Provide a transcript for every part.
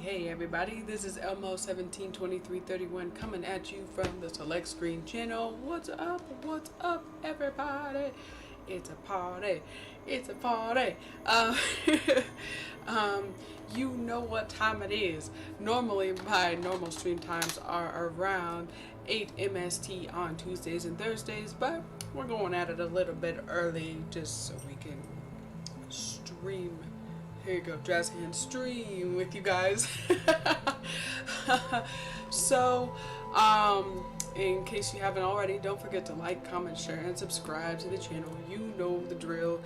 Hey everybody, this is Elmo172331 coming at you from the Select Screen channel. What's up? What's up everybody? It's a party. It's a party. You know what time it is. Normally my normal stream times are around 8 MST on Tuesdays and Thursdays, but we're going at it a little bit early just so we can stream. Here you go, jazz hand stream with you guys. So, in case you haven't already, don't forget to like, comment, share, and subscribe to the channel. You know the drill.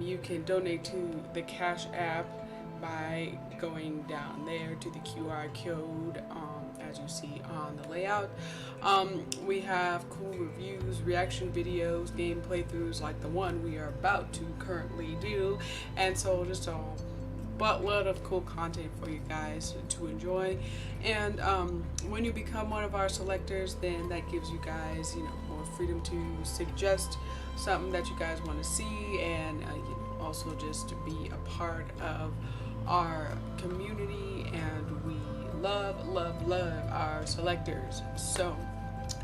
You can donate to the Cash App by going down there to the QR code, as you see on the layout. We have cool reviews, reaction videos, game playthroughs like the one we are about to currently do, and so just a buttload of cool content for you guys to enjoy. And when you become one of our selectors, then that gives you guys, more freedom to suggest something that you guys want to see, and also just to be a part of our community. And we love our selectors, so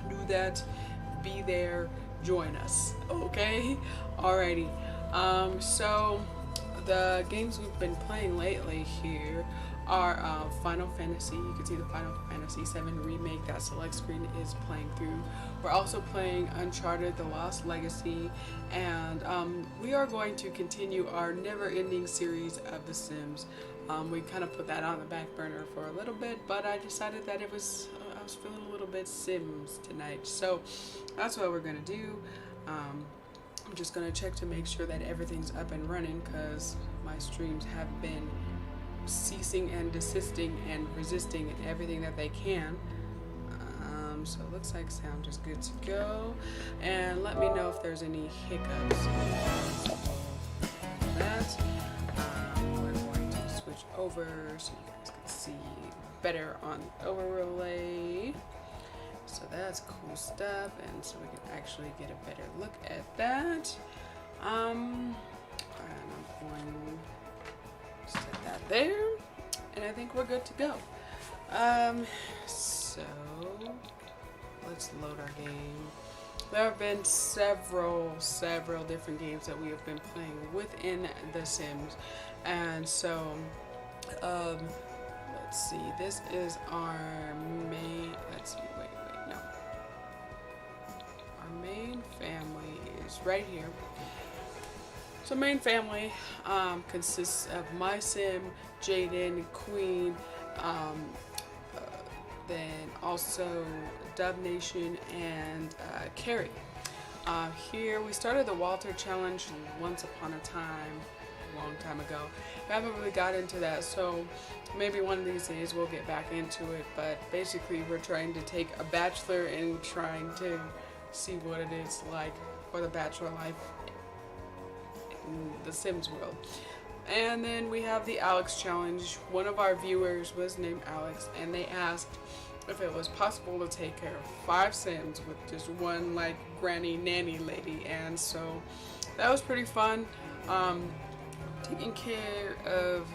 do that, be there, join us, okay? Alrighty. So the games we've been playing lately here are Final Fantasy. You can see the Final Fantasy VII remake that Select Screen is playing through. We're also playing Uncharted: The Lost Legacy, and we are going to continue our never-ending series of The Sims. We kind of put that on the back burner for a little bit, but I decided that I was feeling a little bit Sims tonight, so that's what we're gonna do. I'm just gonna check to make sure that everything's up and running, because my streams have been ceasing and desisting and resisting everything that they can. So it looks like sound is good to go, and let me know if there's any hiccups. We're going to switch over so you guys can see better on the overlay. So that's cool stuff, and so we can actually get a better look at that. And I'm going to set that there, and I think we're good to go. So let's load our game. There have been several different games that we have been playing within The Sims, and so let's see. This is our main. Let's see. Wait. No. Our main family is right here. So main family consists of my Sim, Jaden, Queen, then also Devnation, and Carrie. Here we started the Walter Challenge once upon a time, a long time ago. We haven't really got into that, so maybe one of these days we'll get back into it. But basically we're trying to take a bachelor and trying to see what it is like for the bachelor life in the Sims world. And then we have the Alex Challenge. One of our viewers was named Alex, and they asked if it was possible to take care of 5 Sims with just one granny nanny lady, and so that was pretty fun. Taking care of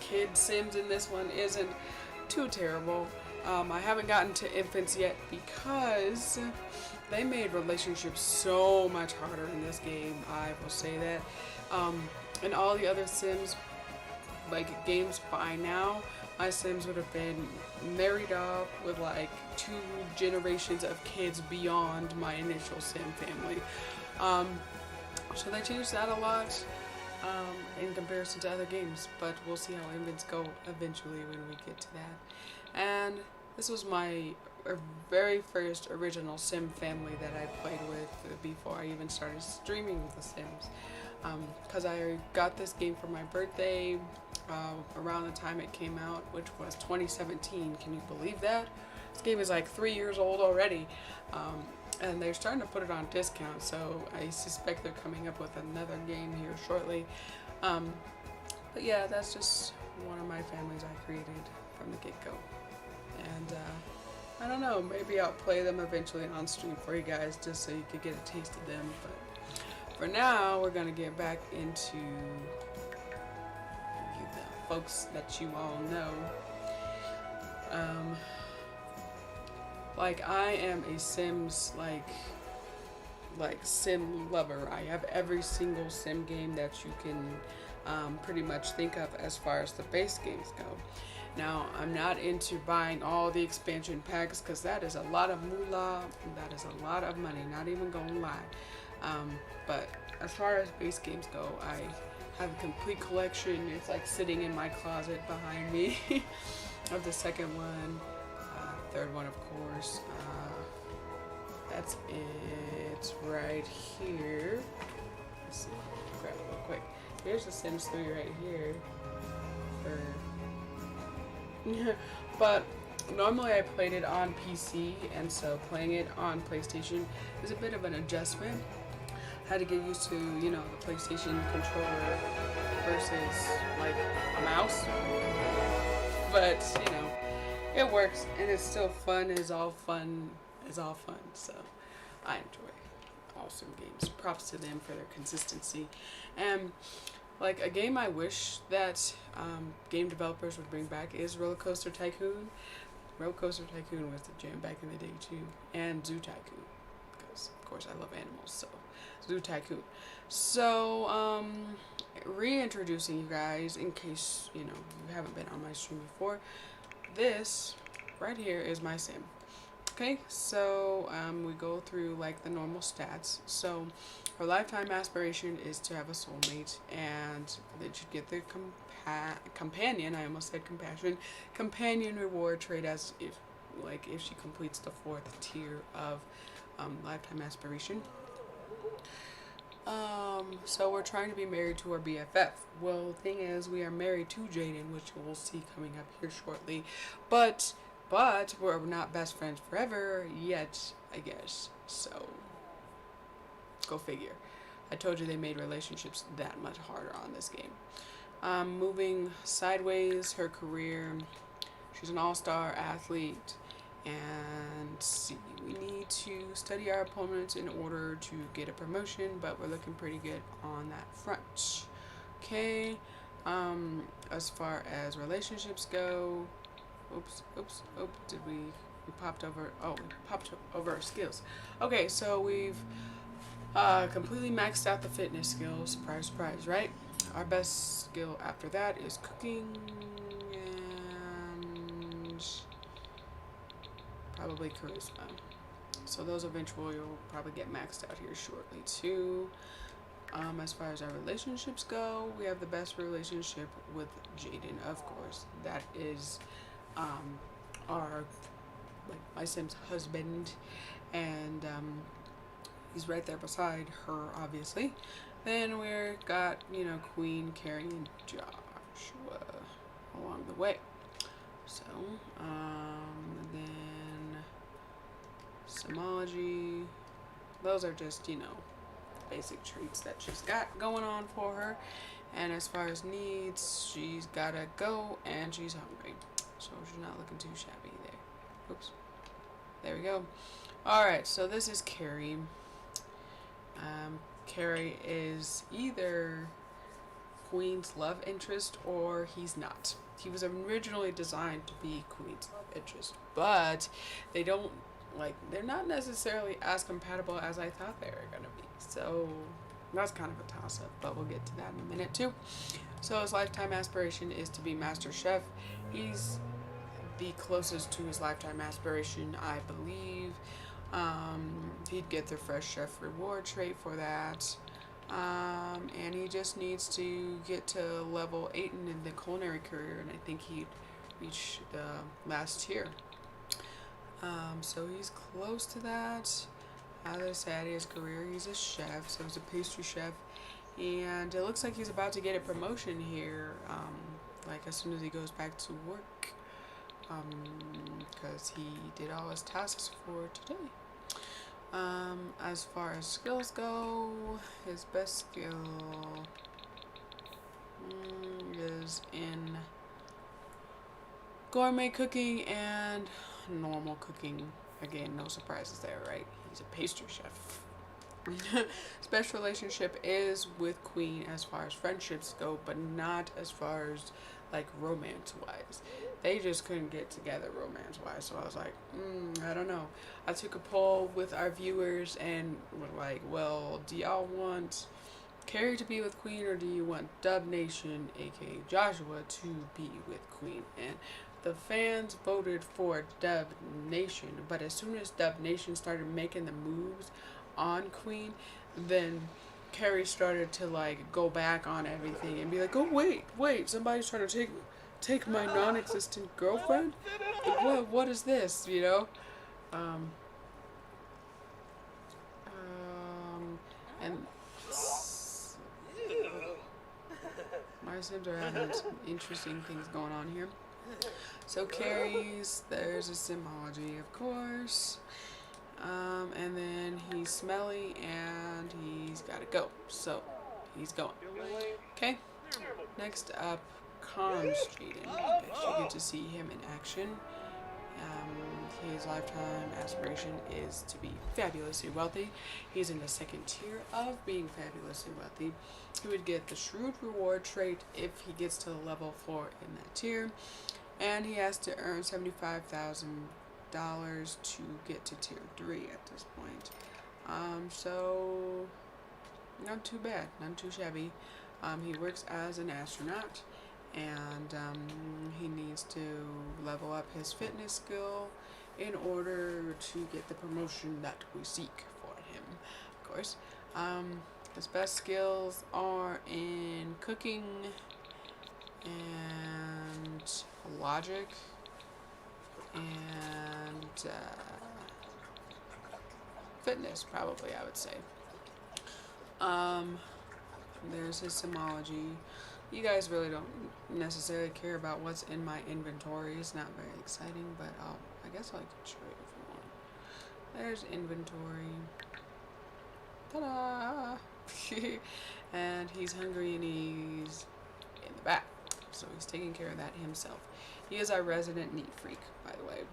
kid Sims in this one isn't too terrible. I haven't gotten to infants yet because they made relationships so much harder in this game, I will say that. In all the other Sims games by now, my Sims would have been married off with 2 generations of kids beyond my initial Sim family. So they changed that a lot in comparison to other games, but we'll see how infants go eventually when we get to that. And this was my very first original Sim family that I played with before I even started streaming The Sims, because I got this game for my birthday around the time it came out, which was 2017. Can you believe that? This game is 3 years old already, and they're starting to put it on discount, so I suspect they're coming up with another game here shortly. But yeah, that's just one of my families I created from the get-go, and I don't know, maybe I'll play them eventually on stream for you guys just so you could get a taste of them. But for now, we're gonna get back into them. folks that you all know. Like I am a Sims like sim lover. I have every single sim game that you can pretty much think of as far as the base games go. Now, I'm not into buying all the expansion packs because that is a lot of moolah. That is a lot of money, not even gonna lie. But as far as base games go, I have a complete collection. It's like sitting in my closet behind me of the second one, third one, of course. That's it right here. Let's see, grab it real quick. Here's the Sims 3 right here. But normally I played it on PC, and so playing it on PlayStation is a bit of an adjustment. Had to get used to, you know, the PlayStation controller versus like a mouse. But, you know, it works and it's still fun. It's all fun. So I enjoy awesome games. Props to them for their consistency. And like a game I wish that game developers would bring back is Roller Coaster Tycoon. Roller Coaster Tycoon was the jam back in the day too, and Zoo Tycoon, because of course I love animals. So Zoo Tycoon. So reintroducing you guys in case you haven't been on my stream before. This right here is my sim. Okay, so we go through like the normal stats. So her lifetime aspiration is to have a soulmate, and that should get the companion. I almost said compassion. Companion reward trait as if she completes the 4th tier of lifetime aspiration. So we're trying to be married to our BFF. Well, the thing is, we are married to Jaden, which we'll see coming up here shortly. But we're not best friends forever yet, I guess. So, go figure. I told you they made relationships that much harder on this game. Moving sideways, her career. She's an all-star athlete. And see, we need to study our opponents in order to get a promotion, but we're looking pretty good on that front. Okay, as far as relationships go, we popped over our skills. Okay, so we've completely maxed out the fitness skills. Surprise, surprise, right? Our best skill after that is cooking and probably charisma. So those eventually will probably get maxed out here shortly too. As far as our relationships go, we have the best relationship with Jaden, of course. That is our my Sim's husband, and he's right there beside her, obviously. Then we're got Queen, Carrie, and Joshua along the way. So then Simology. Those are just basic traits that she's got going on for her. And as far as needs, she's gotta go and she's hungry. So she's not looking too shabby there. Oops. There we go. Alright, so this is Carrie. Carrie is either Queen's love interest or he's not. He was originally designed to be Queen's love interest, but they're not necessarily as compatible as I thought they were gonna be. So that's kind of a toss-up, but we'll get to that in a minute too. So his lifetime aspiration is to be Master Chef. He's the closest to his lifetime aspiration, I believe. He'd get the Fresh Chef reward trait for that. And he just needs to get to level 8 in the culinary career, and I think he'd reach the last tier. So he's close to that. As I said, his career, he's a chef, so he's a pastry chef, and it looks like he's about to get a promotion here, as soon as he goes back to work, because he did all his tasks for today. As far as skills go, his best skill is in gourmet cooking and normal cooking. Again, no surprises there, right? He's a pastry chef. Best relationship is with Queen as far as friendships go, but not as far as like romance wise. They just couldn't get together romance wise. So I was like, I don't know. I took a poll with our viewers and were like, well, do y'all want Carrie to be with Queen, or do you want Devnation, aka Joshua, to be with Queen? And the fans voted for Devnation, but as soon as Devnation started making the moves on Queen, then Carrie started to like go back on everything and be like, oh wait, somebody's trying to take my non-existent girlfriend. What is this? You know. Um, and my Sims are having some interesting things going on here. So Carrie's, there's a Simology, of course. And then he's smelly and he's gotta go. So he's going. Okay. Next up, Calm's Jaden. You get to see him in action. His lifetime aspiration is to be fabulously wealthy. He's in the second tier of being fabulously wealthy. He would get the Shrewd Reward trait if he gets to level 4 in that tier. And he has to earn $75,000 to get to tier 3 at this point. So not too bad, not too shabby. He works as an astronaut, and he needs to level up his fitness skill in order to get the promotion that we seek for him, of course. His best skills are in cooking and logic and fitness, probably, I would say. There's his Simology. You guys really don't necessarily care about what's in my inventory. It's not very exciting, but I guess I can show you if you want. There's inventory. Ta-da! And he's hungry and he's in the back. So he's taking care of that himself. He is our resident neat freak, by the way.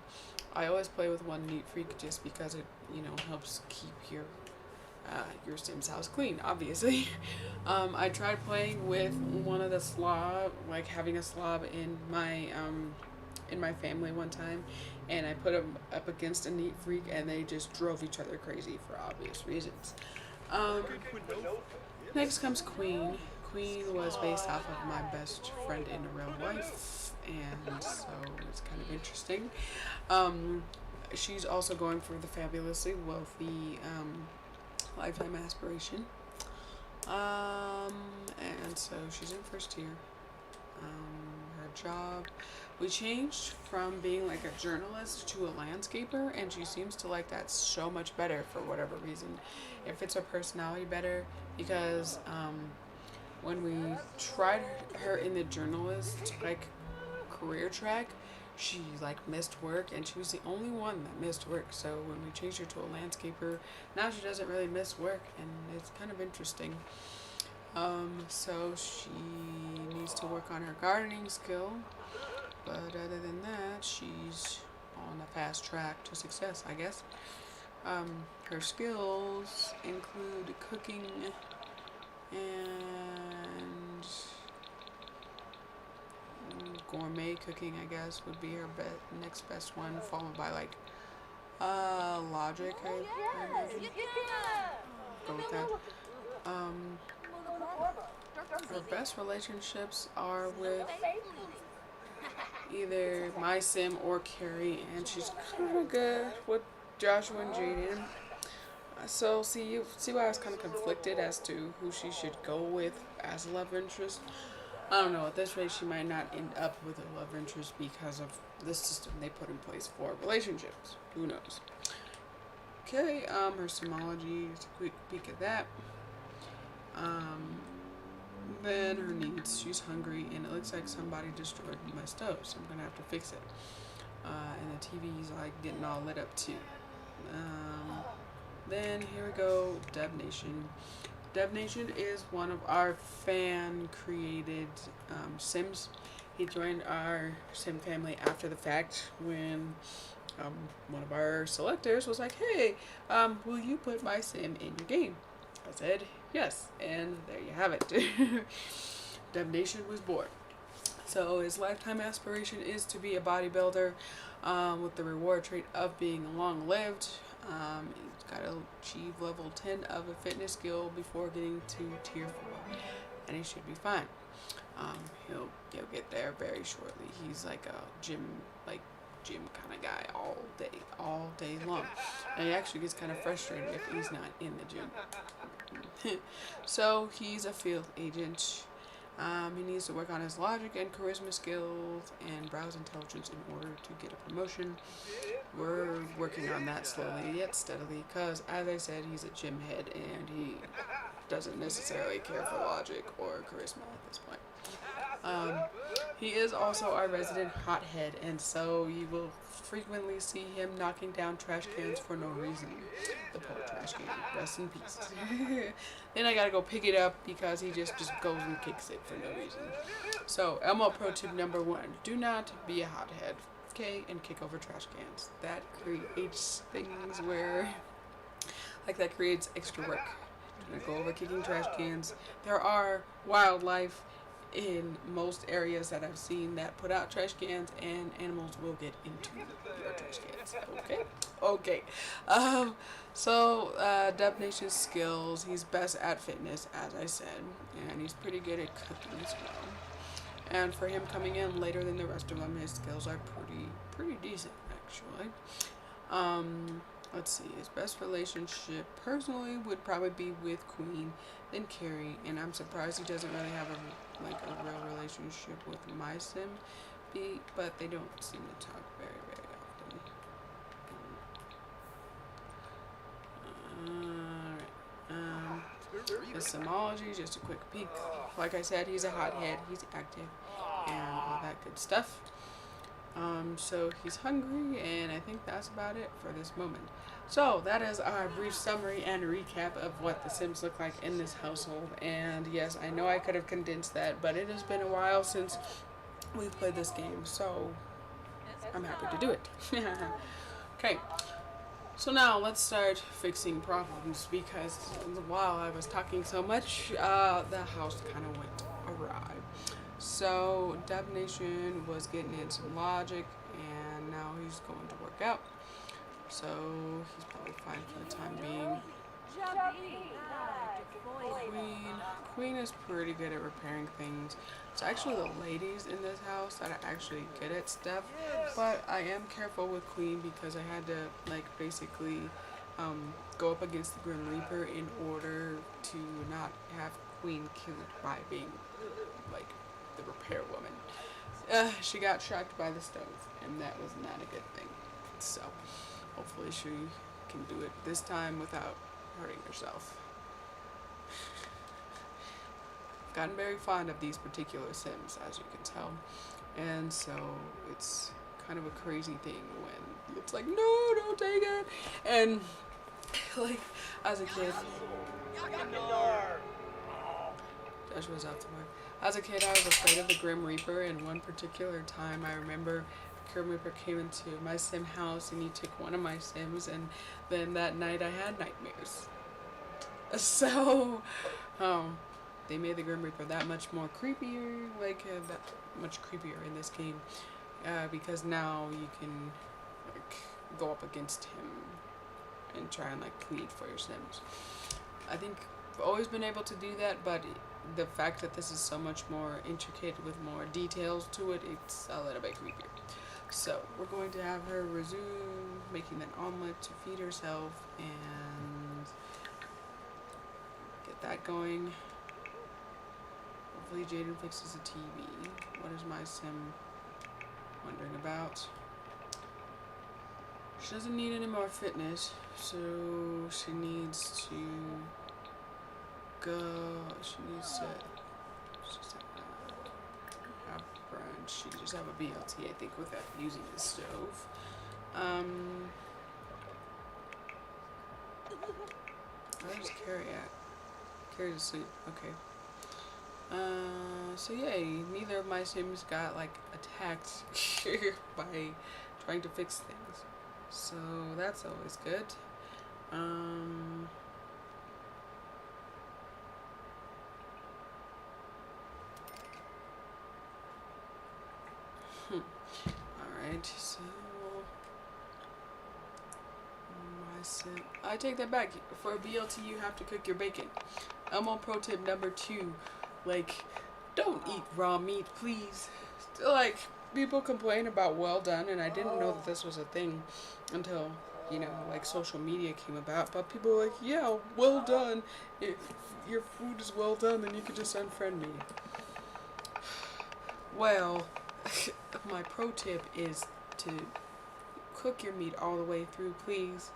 I always play with one neat freak just because it, helps keep your Sim's house clean, obviously. I tried playing with one of the slob, like having a slob in my family one time, and I put them up against a neat freak, and they just drove each other crazy for obvious reasons. Next comes Queen. Queen was based off of my best friend in real life, and so it's kind of interesting. She's also going for the fabulously wealthy lifetime aspiration, and so she's in first tier. Her job, we changed from being like a journalist to a landscaper, and she seems to like that so much better for whatever reason. It fits her personality better because when we tried her in the journalist like career track, she like missed work, and she was the only one that missed work. So when we changed her to a landscaper, now she doesn't really miss work, and it's kind of interesting. So she needs to work on her gardening skill, but other than that, she's on a fast track to success, I guess. Her skills include cooking and gourmet cooking, I guess, would be her next best one, followed by like logic, I imagine. Go with that. Her best relationships are with either my Sim or Carrie, and she's kind of good with Joshua and Jaden. So see why I was kind of conflicted as to who she should go with as a love interest. I don't know, at this rate she might not end up with a love interest because of the system they put in place for relationships. Who knows? Okay, her Simology, just a quick peek at that. Then her needs, she's hungry, and it looks like somebody destroyed my stove, so I'm gonna have to fix it. And the TV's like getting all lit up too. Then here we go, Devnation. Devnation is one of our fan-created Sims. He joined our Sim family after the fact when One of our selectors was like, hey, will you put my sim in your game? I said, yes, and there you have it. Devnation was born. So his lifetime aspiration is to be a bodybuilder with the reward trait of being long-lived. He's got to achieve level 10 of a fitness skill before getting to tier 4, and he should be fine. He'll get there very shortly. He's like a gym kind of guy all day long. And he actually gets kind of frustrated if he's not in the gym. So he's a field agent. He needs to work on his logic and charisma skills and browse intelligence in order to get a promotion. We're working on that slowly yet steadily because, as I said, he's a gym head and he doesn't necessarily care for logic or charisma at this point. He is also our resident hothead, and so you will frequently see him knocking down trash cans for no reason. The poor trash can, rest in peace. Then I gotta go pick it up because he just goes and kicks it for no reason. So, Elmo pro tip number 1, do not be a hothead, okay, and kick over trash cans. That creates things where, that creates extra work. Do not go over kicking trash cans. There are wildlife in most areas that I've seen that put out trash cans, and animals will get into your trash cans. Okay. Devnation's skills. He's best at fitness, as I said, and he's pretty good at cooking as well. And for him coming in later than the rest of them, his skills are pretty decent actually. Let's see, his best relationship personally would probably be with Queen, then Carrie, and I'm surprised he doesn't really have a real relationship with my sim, but they don't seem to talk very often. His simology, just a quick peek. Like I said, he's a hothead, he's active, and all that good stuff. So he's hungry, and I think that's about it for this moment. So that is our brief summary and recap of what the Sims look like in this household. And yes, I know I could have condensed that, but it has been a while since we've played this game, so I'm happy to do it. Okay, so now let's start fixing problems, because while I was talking so much, the house kind of went awry. So Devnation was getting in some logic, and now he's going to work out. So he's probably fine for the time being. Queen is pretty good at repairing things. It's actually the ladies in this house that are actually good at stuff, but I am careful with Queen because I had to basically go up against the Grim Reaper in order to not have Queen killed by being the repair woman. She got shocked by the stove, and that was not a good thing. So hopefully she can do it this time without hurting herself. I've gotten very fond of these particular Sims, as you can tell, and so it's kind of a crazy thing when it's like, no, don't take it, and as a kid, Josh was out somewhere. As a kid, I was afraid of the Grim Reaper, and one particular time I remember Grim Reaper came into my sim house and he took one of my sims, and then that night I had nightmares. So, they made the Grim Reaper that much more creepier, that much creepier in this game, because now you can go up against him and try and plead for your sims. I think I've always been able to do that, but the fact that this is so much more intricate with more details to it, it's a little bit creepier. So we're going to have her resume making an omelet to feed herself and get that going. Hopefully Jaden fixes a TV. What is my sim wondering about? She doesn't need any more fitness, so she needs to have brunch. She can just have a BLT, I think, without using the stove. Where's Carrie at? Carrie's asleep. Okay. So yay, neither of my sims got attacked by trying to fix things. So that's always good. Um, Alright, so I take that back. For a BLT, you have to cook your bacon. Elmo pro tip number 2, like, don't eat raw meat, please. Like, people complain about well done, and I didn't know that this was a thing until, you know, like social media came about. But people were like, yeah, well done. If your food is well done, then you can just unfriend me. Well, my pro tip is to cook your meat all the way through, please.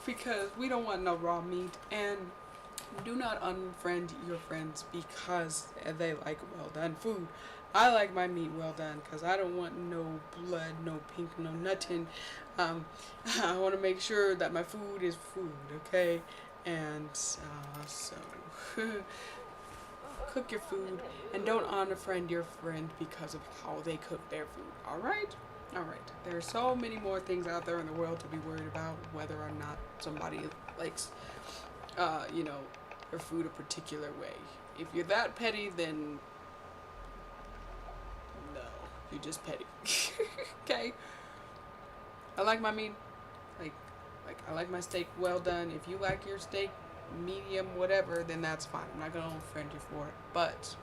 Because we don't want no raw meat, and do not unfriend your friends because they like well done food. I like my meat well done because I don't want no blood, no pink, no nothing. I want to make sure that my food is food, okay? And so cook your food and don't unfriend your friend because of how they cook their food, alright? Alright. There are so many more things out there in the world to be worried about, whether or not somebody likes, you know, their food a particular way. If you're that petty, then no, you're just petty. Okay? I like my meat, like I like my steak well done. If you like your steak medium, whatever, then that's fine. I'm not gonna unfriend you for it. But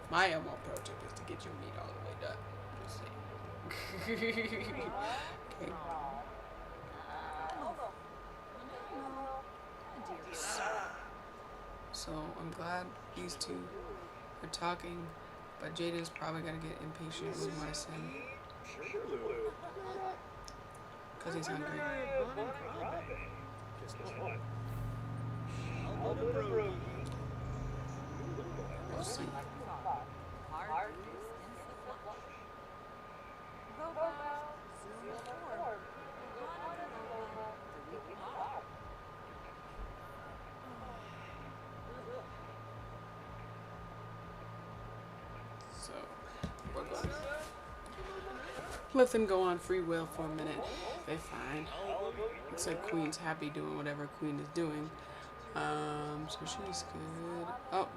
my Elmo pro tip is to get your meat all the way done. Just saying. Okay. So I'm glad these two are talking, but Jada's probably gonna get impatient with my son because he's hungry. We'll see. So we're going to let them go on free will for a minute. They're fine. Looks like Queen's happy doing whatever Queen is doing. So she's good. Oh,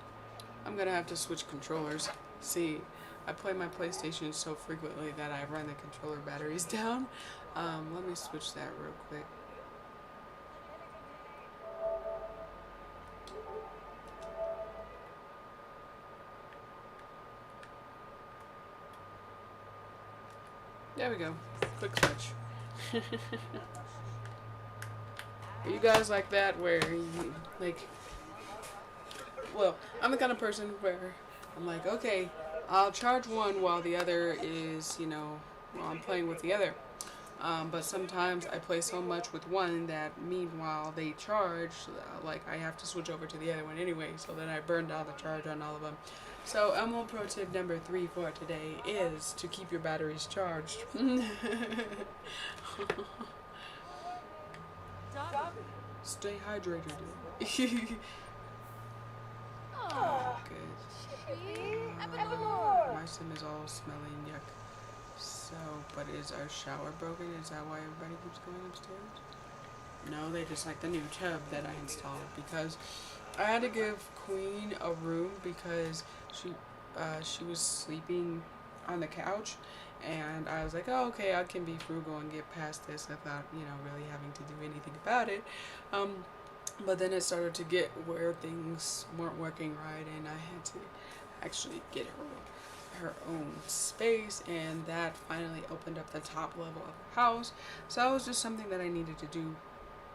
I'm gonna have to switch controllers. See, I play my PlayStation so frequently that I run the controller batteries down. Let me switch that real quick. There we go. Quick switch. Are you guys like that where you, like, well, I'm the kind of person where I'm like, okay, I'll charge one while the other is, you know, while I'm playing with the other. But sometimes I play so much with one that meanwhile they charge, like I have to switch over to the other one anyway, so then I burn down the charge on all of them. So Elmo pro tip number 3 for today is to keep your batteries charged. Stay hydrated. Oh, good. My sim is all smelly and yuck. So, but is our shower broken? Is that why everybody keeps going upstairs? No, they just like the new tub that I installed because I had to give Queen a room because she was sleeping on the couch, and I was like, oh, okay, I can be frugal and get past this without, you know, really having to do anything about it. But then it started to get where things weren't working right, and I had to actually get her own space, and that finally opened up the top level of the house. So that was just something that I needed to do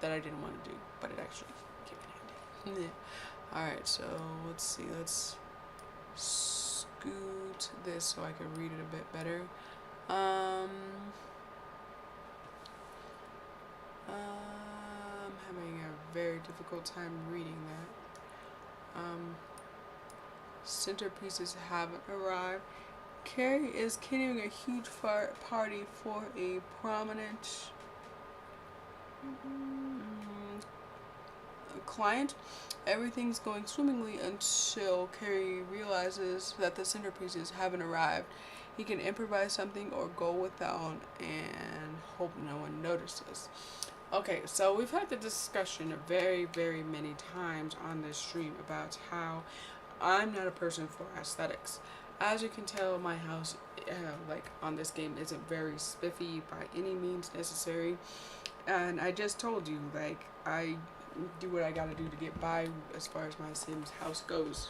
that I didn't want to do, but it actually came in handy. Yeah. Alright, so let's see, let's scoot this so I can read it a bit better. I'm having a very difficult time reading that. Centerpieces haven't arrived. Carrie is carrying a huge party for a prominent client. Everything's going swimmingly until Carrie realizes that the centerpieces haven't arrived He can improvise something or go without and hope no one notices. Okay, so we've had the discussion very, very many times on this stream about how I'm not a person for aesthetics. As you can tell, my house, like on this game, isn't very spiffy by any means necessary. And I just told you, like, I do what I gotta do to get by as far as my Sims house goes.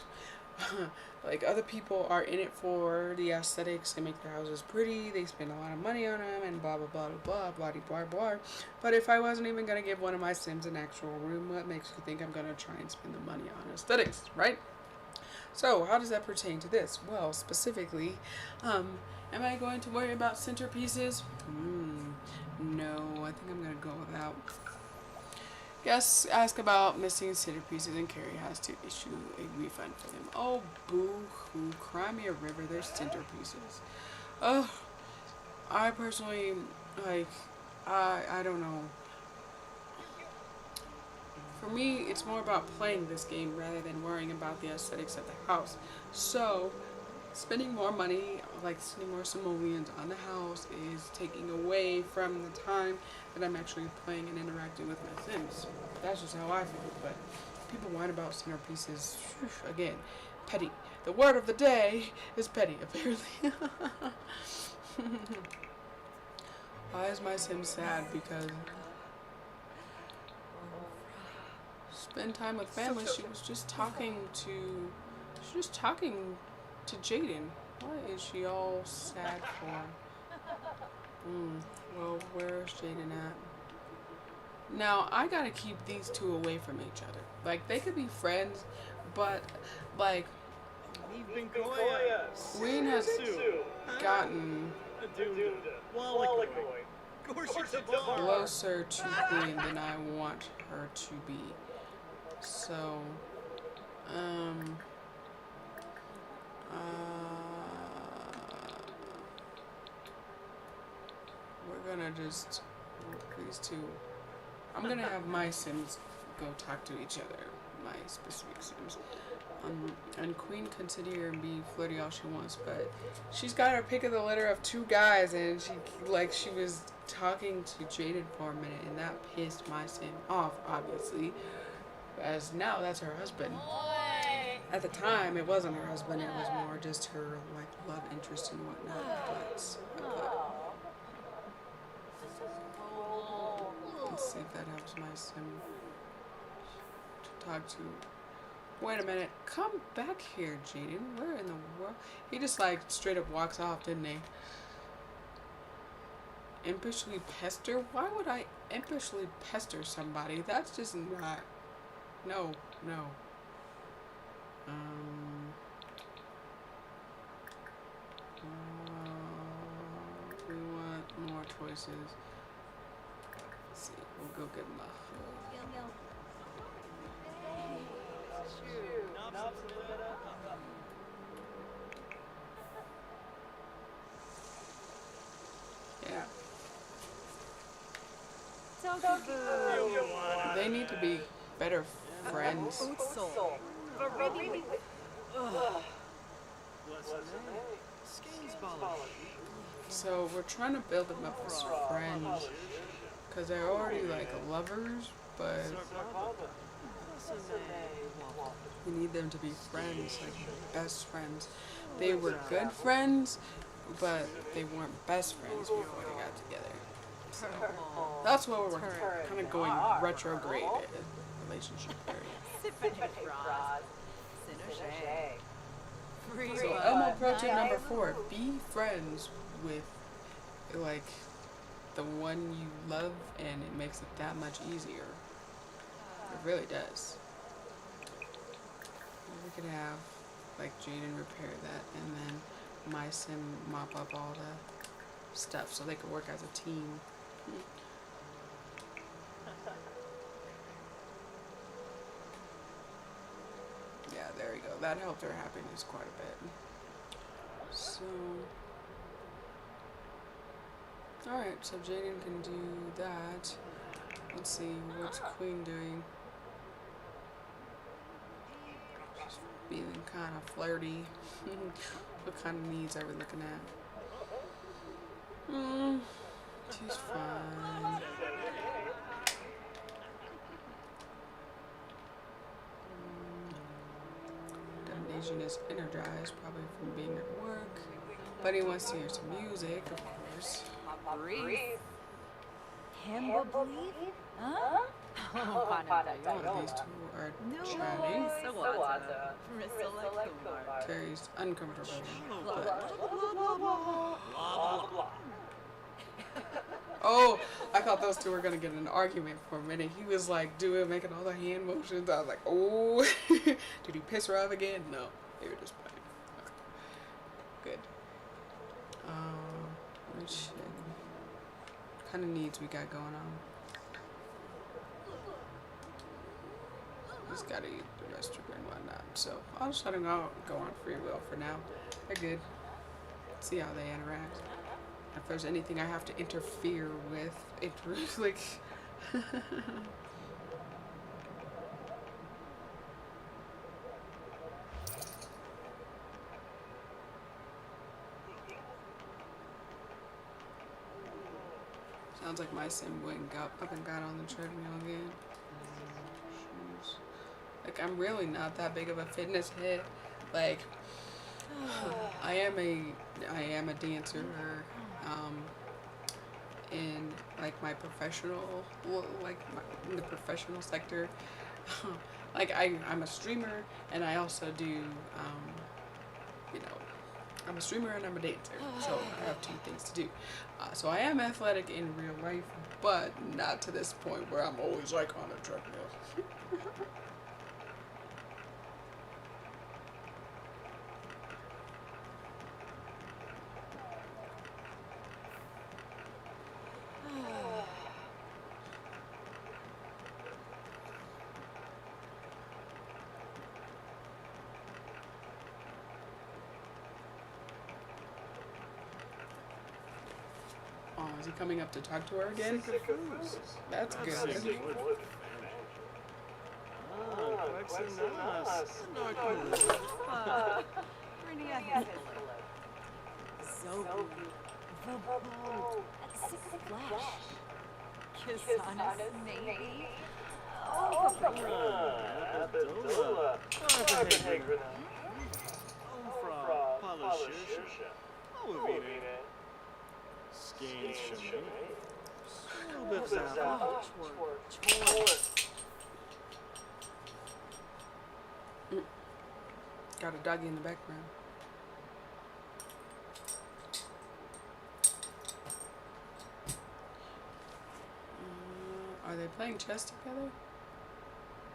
Like, other people are in it for the aesthetics. They make their houses pretty, they spend a lot of money on them, and blah blah blah blah blah blah blah blah. But if I wasn't even gonna give one of my Sims an actual room, what makes you think I'm gonna try and spend the money on aesthetics, right? So how does that pertain to this? Well, specifically, am I going to worry about centerpieces? No, I think I'm gonna go without. Yes, ask about missing centerpieces, and Carrie has to issue a refund for them. Oh, boo-hoo, cry me a river, there's centerpieces. Ugh, I personally, like, I don't know. For me, it's more about playing this game rather than worrying about the aesthetics of the house. So, spending more money, like spending more simoleons on the house, is taking away from the time that I'm actually playing and interacting with my Sims. That's just how I feel. But people whine about centerpieces. Again, petty. The word of the day is petty, apparently. Why is my Sim sad? Because spend time with family. She was just talking to Jaden. What is she all sad for? Well, where's Jaden at? Now, I gotta keep these two away from each other. Like, they could be friends, but, like, Queen has gotten closer to Queen than I want her to be. So, we're gonna just these two. I'm gonna have my Sims go talk to each other, my specific Sims. And Queen can sit here and be flirty all she wants, but she's got her pick of the litter of two guys, and she was talking to Jaden for a minute, and that pissed my Sim off, obviously, as now that's her husband. At the time, it wasn't her husband; it was more just her love interest and whatnot. Let's see if that helps my Sim to talk to. Wait a minute. Come back here, Jaden. Where in the world? He just straight up walks off, didn't he? Impishly pester? Why would I impishly pester somebody? That's just not. No. We want more choices. Let's see. We'll go get him a yeah. They need to be better friends. So we're trying to build them up as friends because they're already lovers, but we need them to be friends, best friends. They were good friends, but they weren't best friends before they got together. So that's what we're kind of going retrograde relationship area. So Elmo Pro Tip number 4: be friends with the one you love, and it makes it that much easier. It really does. We could have Jaden repair that, and then my Sim mop up all the stuff so they could work as a team. Yeah, there you go. That helped her happiness quite a bit. So, alright, so Jaden can do that. Let's see, what's Queen doing? She's feeling kind of flirty. What kind of needs are we looking at? Mm, she's fine. Devnation is energized, probably from being at work. But he wants to hear some music, of course. Breathe. Hembo believe? Huh? Oh, These two are chatting. Sawata. Carrie's uncomfortable. Oh, I thought those two were gonna get in an argument for a minute. He was like making all the hand motions. I was like, oh, did he piss her off again? No, they were just playing. Okay. Good. Which kind of needs we got going on? He's gotta eat the rest of it and whatnot. So I'll just let him go on free will for now. They're good. See how they interact. If there's anything I have to interfere with, it really like. Sounds like my sim went up and got on the treadmill again. Shoes. Like I'm really not that big of a fitness head. Like I am a dancer. In like my professional, in the professional sector, like I'm a streamer and I also do, I'm a streamer and I'm a dancer, so I have two things to do. So I am athletic in real life, but not to this point where I'm always like on a treadmill. Oh, is he coming up to talk to her again? That's good. Got a doggy in the background. Are they playing chess together?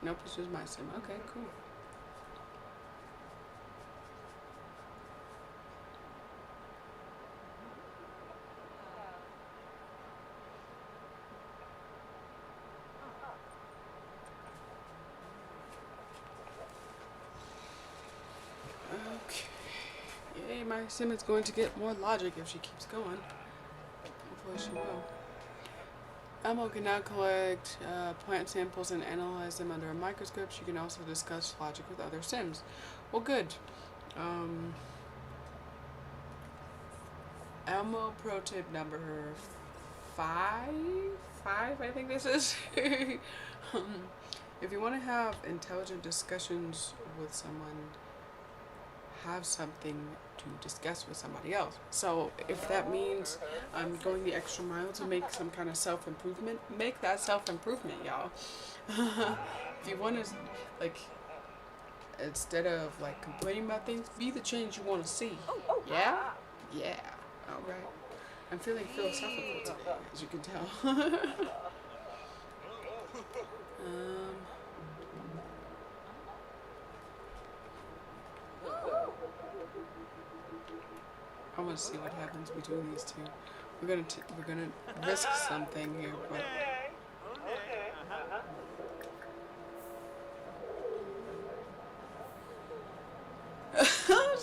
Nope, it's just my sim. Okay, cool. Okay. Yay, my sim is going to get more logic if she keeps going. Hopefully she will. Elmo can now collect plant samples and analyze them under a microscope. She can also discuss logic with other sims. Well, good. Elmo pro tip number 5, I think this is. If you want to have intelligent discussions with someone, have something to discuss with somebody else. So if that means going the extra mile to make some kind of self-improvement, make that self-improvement, y'all. If you want to, like, instead of like complaining about things, be the change you want to see. Yeah? Yeah. All right. I'm feeling philosophical today, as you can tell. I want to see what happens between these two. We're gonna risk something here, but.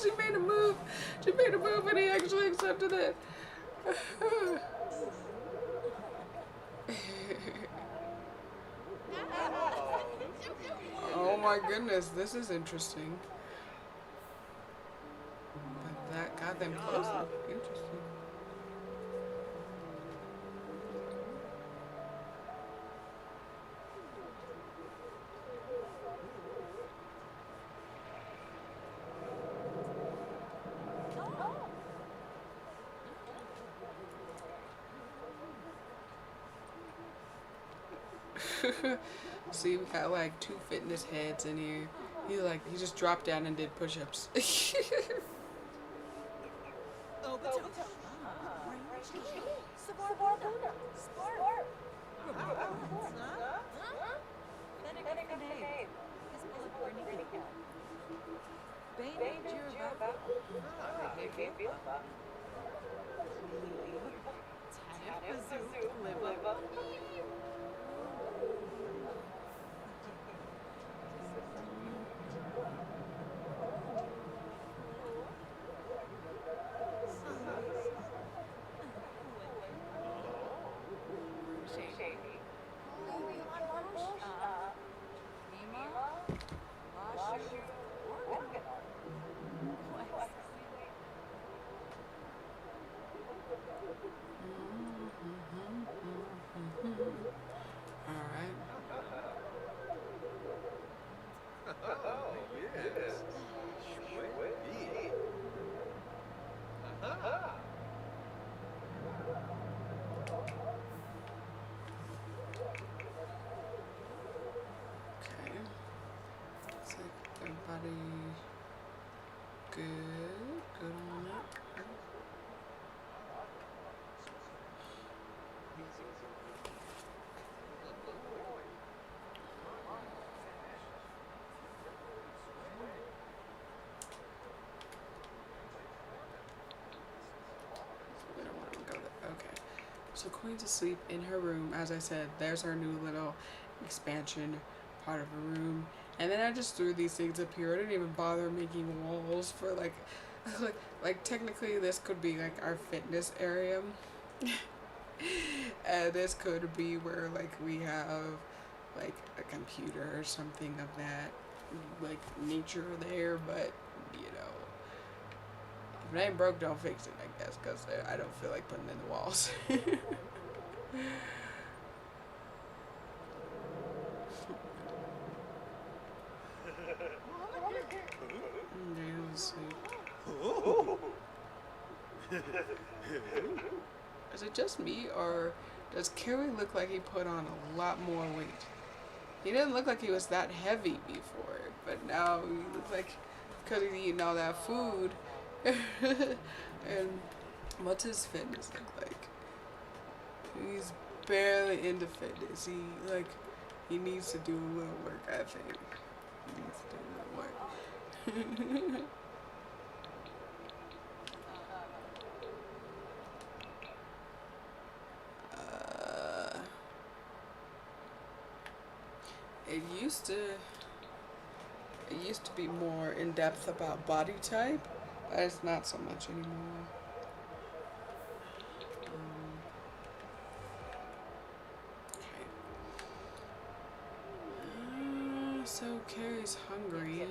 She made a move. She made a move, and he actually accepted it. Oh my goodness, this is interesting. But that got them closer. Interesting. See, we got like 2 fitness heads in here. He just dropped down and did push-ups. Alright. Okay. Looks like everybody good. Good on that. We don't want to go there. Okay. So Queen's asleep in her room. As I said, there's her new little expansion part of her room. And then I just threw these things up here. I didn't even bother making walls for like technically this could be like our fitness area. And this could be where like we have like a computer or something of that like nature there, but you know, if it ain't broke, don't fix it, I guess, because I don't feel like putting in the walls. Is it just me, or does Carrie look like he put on a lot more weight? He didn't look like he was that heavy before, but now he looks like, because he's eating all that food. And what's his fitness look like? He's barely into fitness. He needs to do a little work, I think. He needs to do a little work. It used to be more in depth about body type, but it's not so much anymore. Okay. So Carrie's hungry.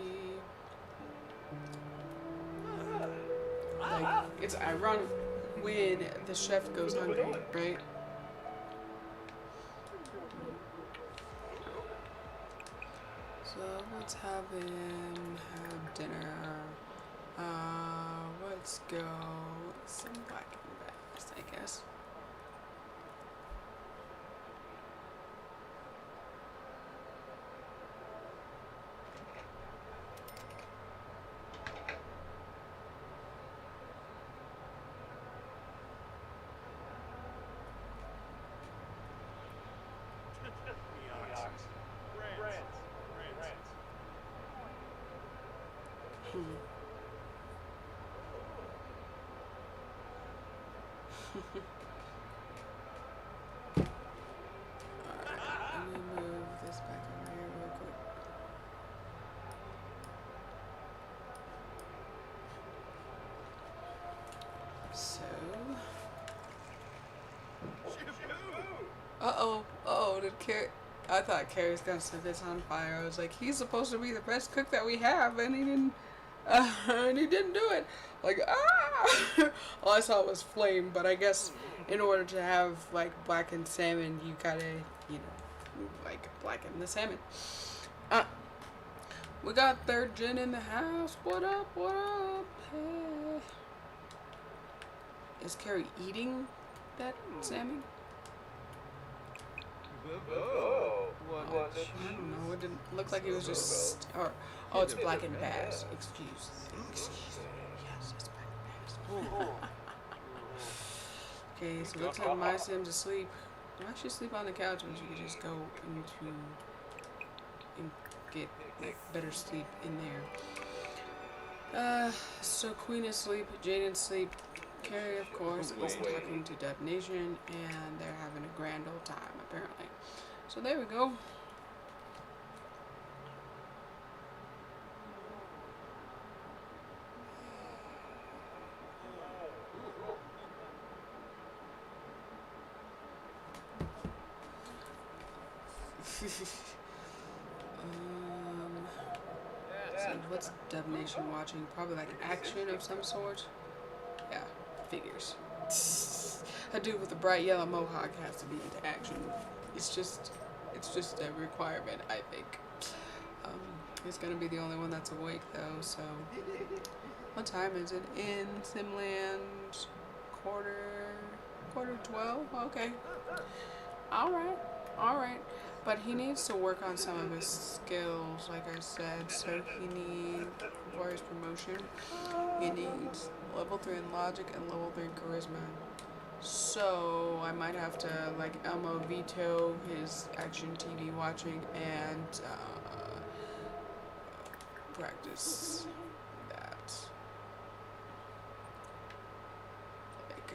Like, it's ironic when the chef goes hungry, right? So let's have dinner. Let's go some black and fast, I guess. Alright, let me move this back over here real quick. So, did Carrie? I thought Carrie was gonna set this on fire. I was like, he's supposed to be the best cook that we have, and he didn't. And he didn't do it. Like, all I saw was flame, but I guess in order to have, like, blackened salmon, you gotta, you know, like, blacken the salmon. We got third gen in the house. What up, what up? Hey. Is Carrie eating that salmon? Oh, I don't know. It didn't look like it was just. Or oh, it's black and bass. Excuse me. Yes, it's black and bass. Okay, so it looks like my Sim's asleep. I should sleep on the couch, but you could just go into and get like better sleep in there. So Queen is asleep, Jaden's asleep, Carrie, of course, is talking to Devnation, and they're having a grand old time, apparently. So there we go. So what's Devnation watching? Probably like action of some sort. Yeah, figures. A dude with a bright yellow mohawk has to be into action. It's just a requirement, I think. He's gonna be the only one that's awake though. So, what time is it in Simland? Quarter 12. Okay. All right. But he needs to work on some of his skills, like I said. So he needs, for his promotion, he needs level 3 in logic and level 3 in charisma. So I might have to, like, Elmo veto his action TV watching and practice that. Like,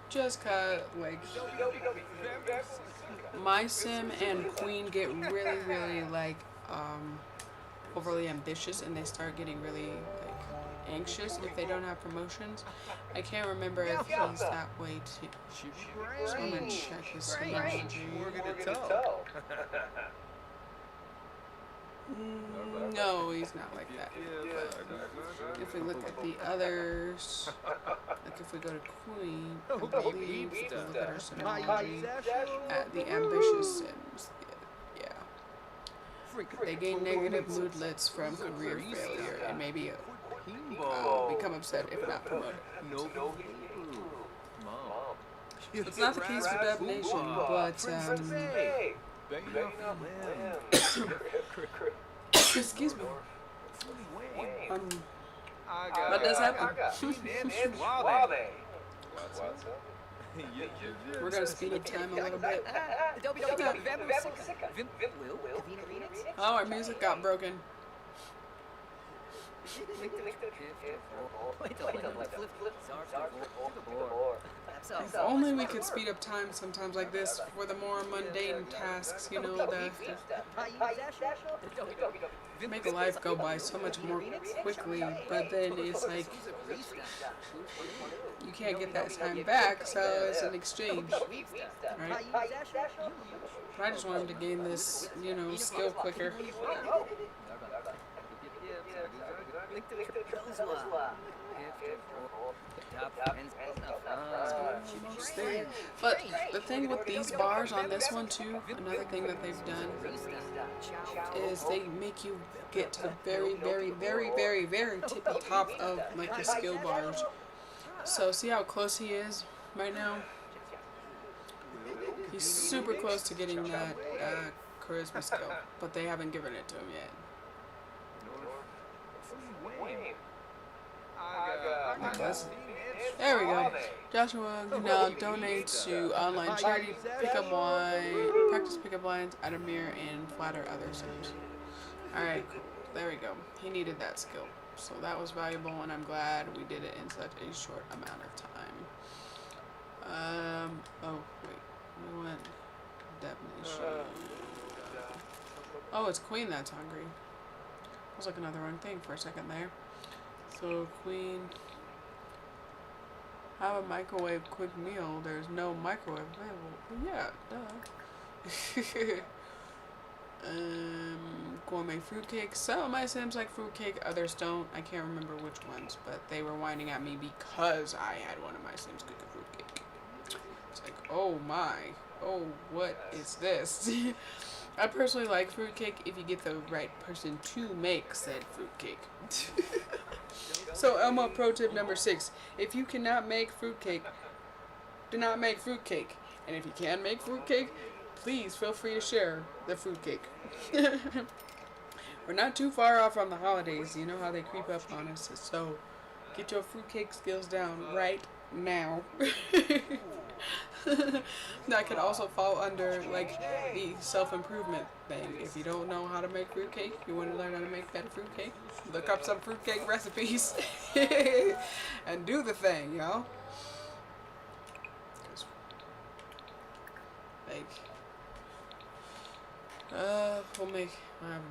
just cause, like, my Sim and Queen get really like overly ambitious, and they start getting really like anxious if they don't have promotions. I can't remember if he's that way too. So I'm gonna check his synology. No, he's not like that. But if we look at the others, like if we go to Queen, I believe if we look at her synology, at the ambitious Sims, yeah. They gain negative moodlets from career failure and maybe become upset if not promoted. It's not the case for Devnation, but excuse me. That does happen. We're gonna speed up time a little bit. Oh, our music got broken. If only we could speed up time sometimes like this for the more mundane tasks, you know, that make life go by so much more quickly, but then it's like you can't get that time back, so it's an exchange, right? But I just want him to gain this, you know, skill quicker. But the thing with these bars on this one too, another thing that they've done is they make you get to the very tippy top of like the skill bars. So see how close he is right now? He's super close to getting that charisma skill, but they haven't given it to him yet. There we go. Joshua can now donate to online charity, pickup line, practice pickup lines, add a mirror, and flatter other Sims. Alright, cool. There we go. He needed that skill. So that was valuable, and I'm glad we did it in such a short amount of time. Oh, wait. We went Devnation. Oh, it's Queen that's hungry. I was looking at the wrong thing for a second there. So, Queen, have a microwave quick meal. There's no microwave available. Yeah, duh. Gourmet fruitcake. Some of my Sims like fruitcake, others don't. I can't remember which ones, but they were whining at me because I had one of my Sims cook a fruitcake. It's like, oh my. Oh, what is this? I personally like fruitcake if you get the right person to make said fruitcake. So Elmo pro tip number 6. If you cannot make fruitcake, do not make fruitcake. And if you can make fruitcake, please feel free to share the fruitcake. We're not too far off from the holidays. You know how they creep up on us. So get your fruitcake skills down right now. That could also fall under like the self-improvement thing. If you don't know how to make fruitcake, you want to learn how to make better fruitcake, look up some fruitcake recipes and do the thing, y'all. Like,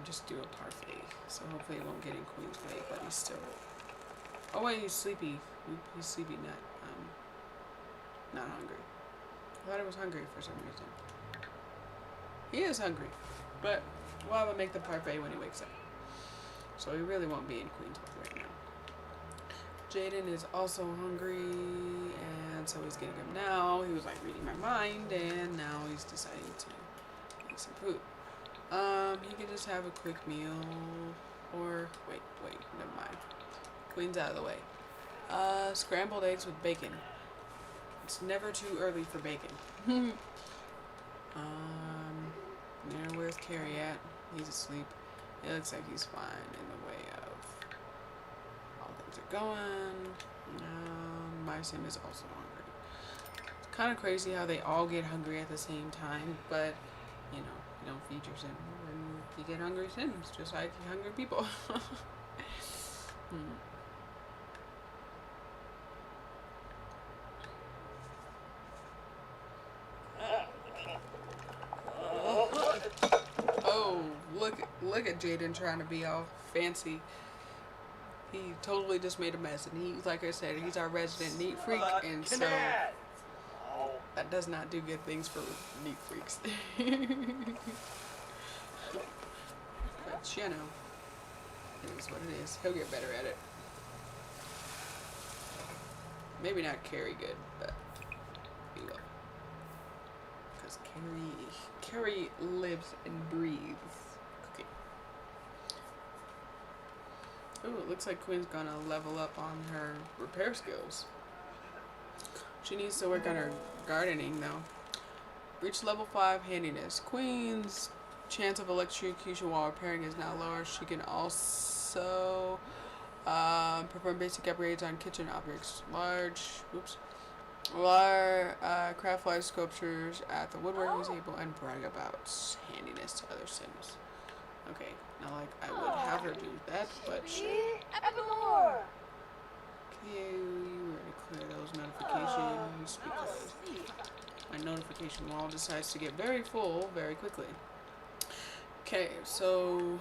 just do a parfait. So hopefully it won't get in Queen's way, but he's still. Oh wait, he's sleepy. He's sleepy, not hungry. I thought he was hungry for some reason. He is hungry, but we'll have him make the parfait when he wakes up. So he really won't be in Queen's way right now. Jaden is also hungry, and so he's getting him now. He was like reading my mind, and now he's deciding to make some food. He can just have a quick meal, or wait, never mind. Queen's out of the way. Scrambled eggs with bacon. It's never too early for bacon. Where's Carrie at? He's asleep. It looks like he's fine in the way of how things are going. My sim is also hungry. It's kind of crazy how they all get hungry at the same time, but you know, you don't feed your sim when you get hungry sims, just like hungry people. Oh, look at Jaden trying to be all fancy. He totally just made a mess, and he, like I said, he's our resident neat freak, and so that does not do good things for neat freaks. But you know, it is what it is. He'll get better at it. Maybe not Carrie good, but he will. Because Carrie lives and breathes cooking. Ooh, it looks like Queen's gonna level up on her repair skills. She needs to work on her gardening though. Reach level 5 handiness. Queen's chance of electrocution while repairing is now lower. She can also perform basic upgrades on kitchen objects. Craft large sculptures at the woodworking table and brag about handiness to other sims. Okay, now like I would have her do that, but sure. Okay, we're gonna clear those notifications because my notification wall decides to get very full very quickly. Okay, so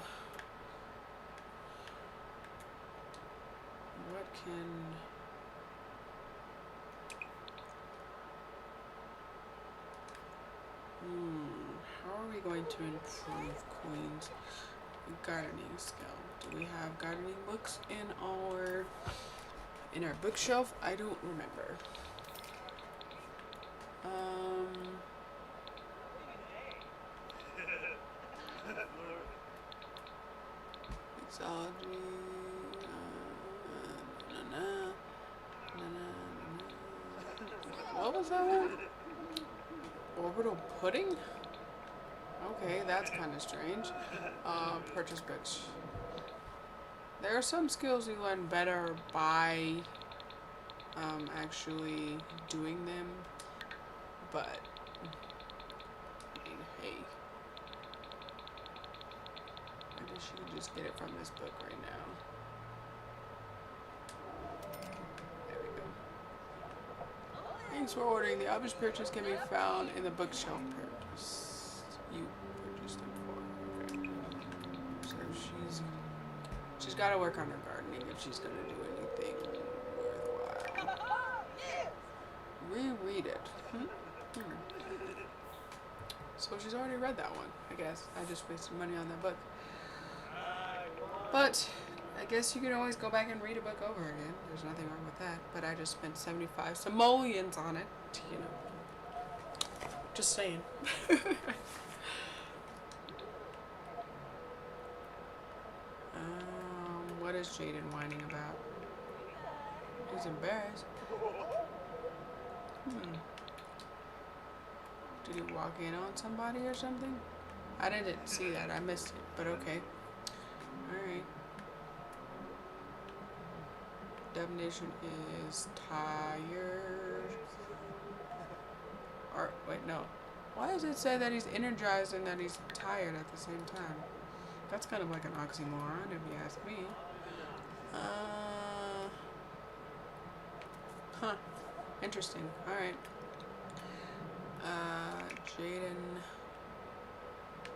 what can how are we going to improve Queen's gardening skill? Do we have gardening books in our bookshelf? I don't remember. Mixology. What was that one? Orbital pudding? Okay, that's kind of strange. Purchase books. There are some skills you learn better by actually doing them, but I mean, hey, I guess you can just get it from this book right now. There we go. Thanks for ordering. The obvious purchase can be found in the bookshelf purchase you purchased them for. Okay. So she's got to work on her gardening if she's going to do anything worthwhile. Reread it. So she's already read that one, I guess. I just wasted money on that book. But I guess you can always go back and read a book over again. There's nothing wrong with that. But I just spent 75 simoleons on it, you know. Just saying. What is Jaden whining about? He's embarrassed. Did he walk in on somebody or something? I didn't see that. I missed it, but okay. Alright. Devnation is tired. Or, wait, no. Why does it say that he's energized and that he's tired at the same time? That's kind of like an oxymoron, if you ask me. Huh. Interesting. Alright. Jaden.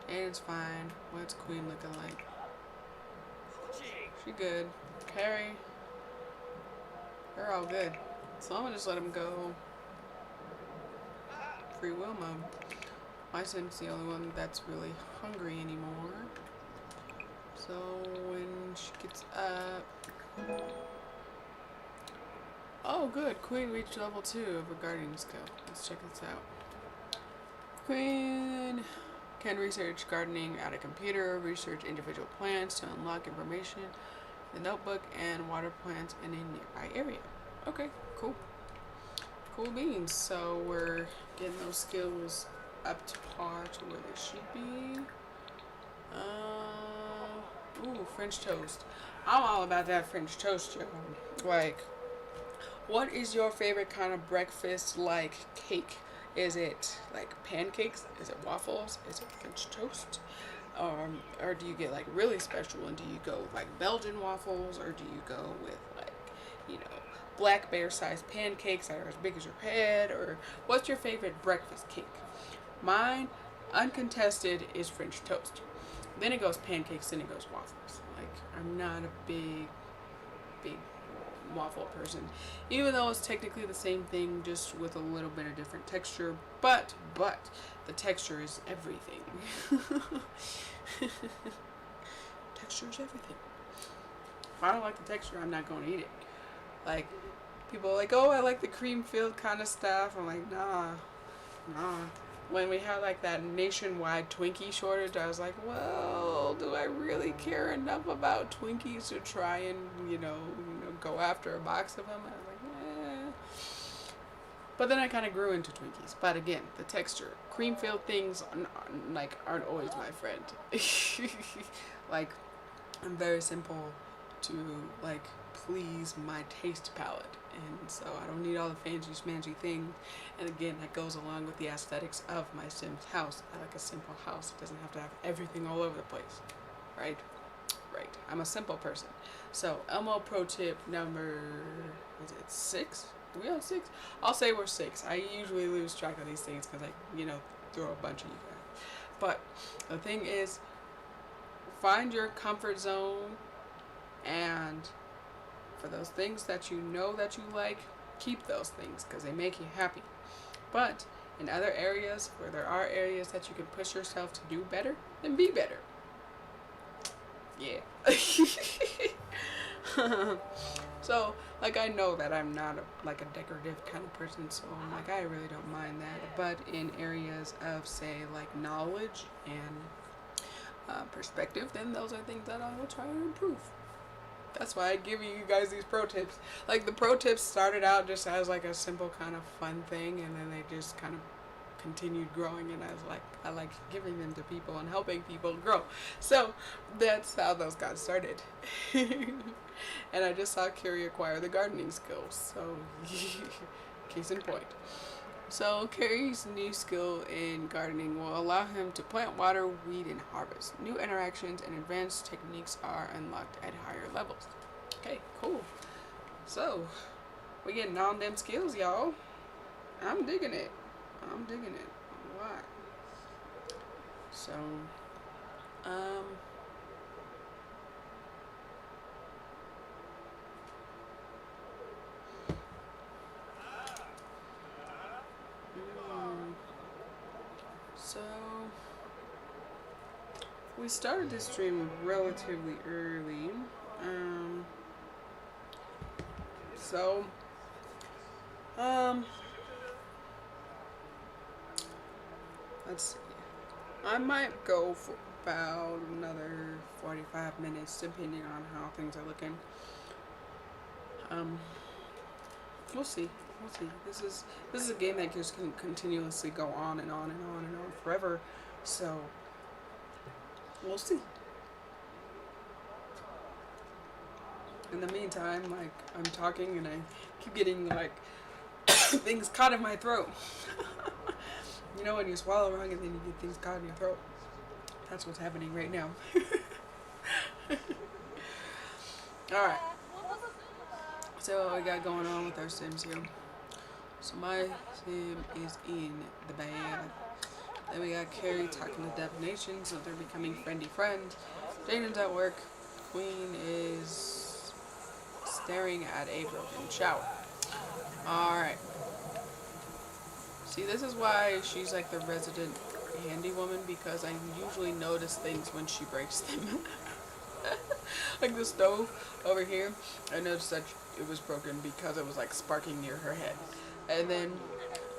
Jaden's fine. What's Queen looking like? She good. Carrie. They're all good. So I'm gonna just let them go. Free will mode. My sim's the only one that's really hungry anymore. So when she gets up. Oh, good. Queen reached level 2 of her gardening skill. Let's check this out. Queen can research gardening at a computer, research individual plants to unlock information in the notebook, and water plants in a nearby area. Okay, cool. Cool beans. So we're getting those skills up to par to where they should be. Ooh, French toast. I'm all about that French toast, yo. Like, what is your favorite kind of breakfast, like, cake? Is it, like, pancakes? Is it waffles? Is it French toast? Or do you get, like, really special, and do you go, like, Belgian waffles, or do you go with, like, you know, black bear-sized pancakes that are as big as your head, or what's your favorite breakfast cake? Mine, uncontested, is French toast. Then it goes pancakes, then it goes waffles. Like, I'm not a big waffle person, even though it's technically the same thing, just with a little bit of different texture. But the texture is everything. Texture is everything. If I don't like the texture, I'm not going to eat it. Like, people are like, oh, I like the cream filled kind of stuff. I'm like, nah. When we had like that nationwide Twinkie shortage, I was like, well, do I really care enough about Twinkies to try and, you know, go after a box of them? I was like, eh. But then I kind of grew into Twinkies. But again, the texture. Cream-filled things, aren't always my friend. Like, I'm very simple to, like, please my taste palette. And so I don't need all the fancy schmancy things. And again, that goes along with the aesthetics of my Sims house. I like a simple house. It doesn't have to have everything all over the place. Right? Right. I'm a simple person. So Elmo pro tip number, is it 6? Are we on 6? I'll say we're 6. I usually lose track of these things because I, throw a bunch of you guys. But the thing is, find your comfort zone, and for those things that you know that you like, keep those things because they make you happy. But in other areas where there are areas that you can push yourself to do better, then be better. Yeah. So, like, I know that I'm not a decorative kind of person, so I'm like, I really don't mind that. But in areas of, say, like knowledge and perspective, then those are things that I will try to improve. That's why I give you guys these pro tips. Like, the pro tips started out just as like a simple kind of fun thing, and then they just kind of continued growing, and I like giving them to people and helping people grow. So that's how those got started. And I just saw Carrie acquire the gardening skills. So case in point. So Carrie's new skill in gardening will allow him to plant, water, weed, and harvest. New interactions and advanced techniques are unlocked at higher levels. Okay, cool. So we getting on them skills, y'all. I'm digging it a lot. So So we started this stream relatively early. Let's see. I might go for about another 45 minutes, depending on how things are looking. We'll see. We'll see. This is a game that just can continuously go on and on and on and on forever. So we'll see. In the meantime, like, I'm talking and I keep getting like things caught in my throat. You know when you swallow wrong and then you get things caught in your throat? That's what's happening right now. Alright. So what we got going on with our Sims here. So my Sim is in the band. Then we got Carrie talking to Devnation, so they're becoming friendly friends. Jaden's at work. Queen is staring at a broken shower. Alright. See, this is why she's like the resident handy woman, because I usually notice things when she breaks them. Like the stove over here, I noticed that it was broken because it was like sparking near her head. And then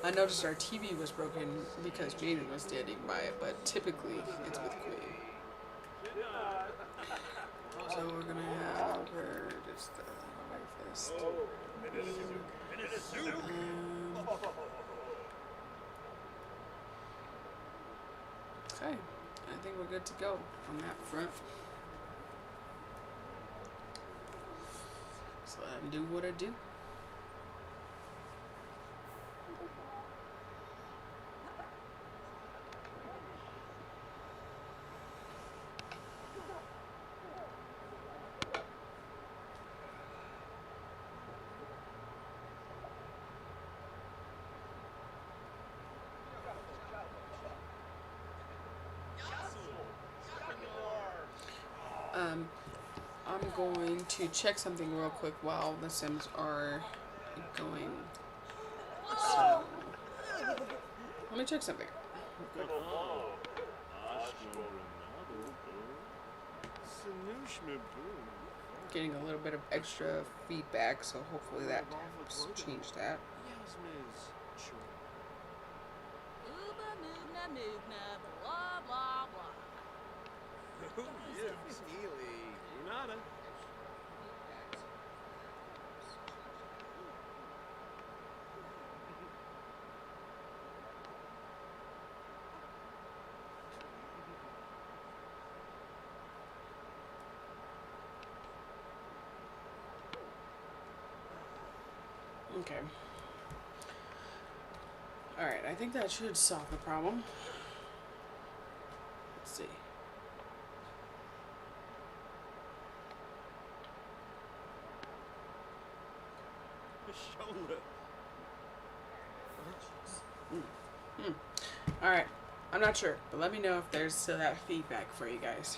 I noticed our TV was broken because Jaden was standing by it, but typically it's with Queen. So we're gonna have her just breakfast. Okay, I think we're good to go on that front. So let him do what I do. I'm going to check something real quick while the Sims are going. So, let me check something real quick. Getting a little bit of extra feedback, so hopefully that helps change that. Blah blah blah. Okay. Alright, I think that should solve the problem. Let's see. Alright, I'm not sure, but let me know if there's still that feedback for you guys.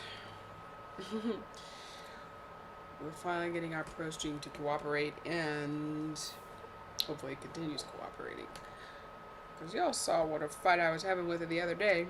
We're finally getting our pro stream to cooperate, and hopefully it continues cooperating. Because y'all saw what a fight I was having with it the other day.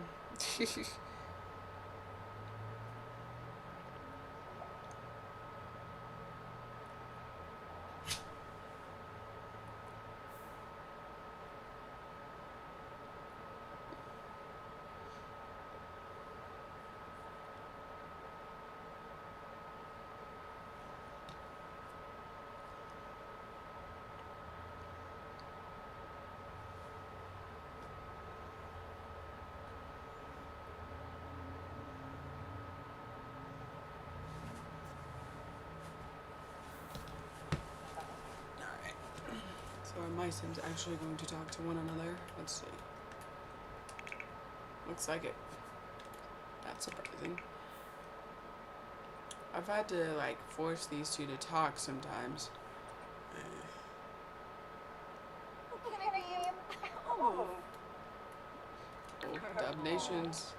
Are my Sims actually going to talk to one another? Let's see. Looks like it. That's surprising. I've had to like force these two to talk sometimes. Oh, Devnation's.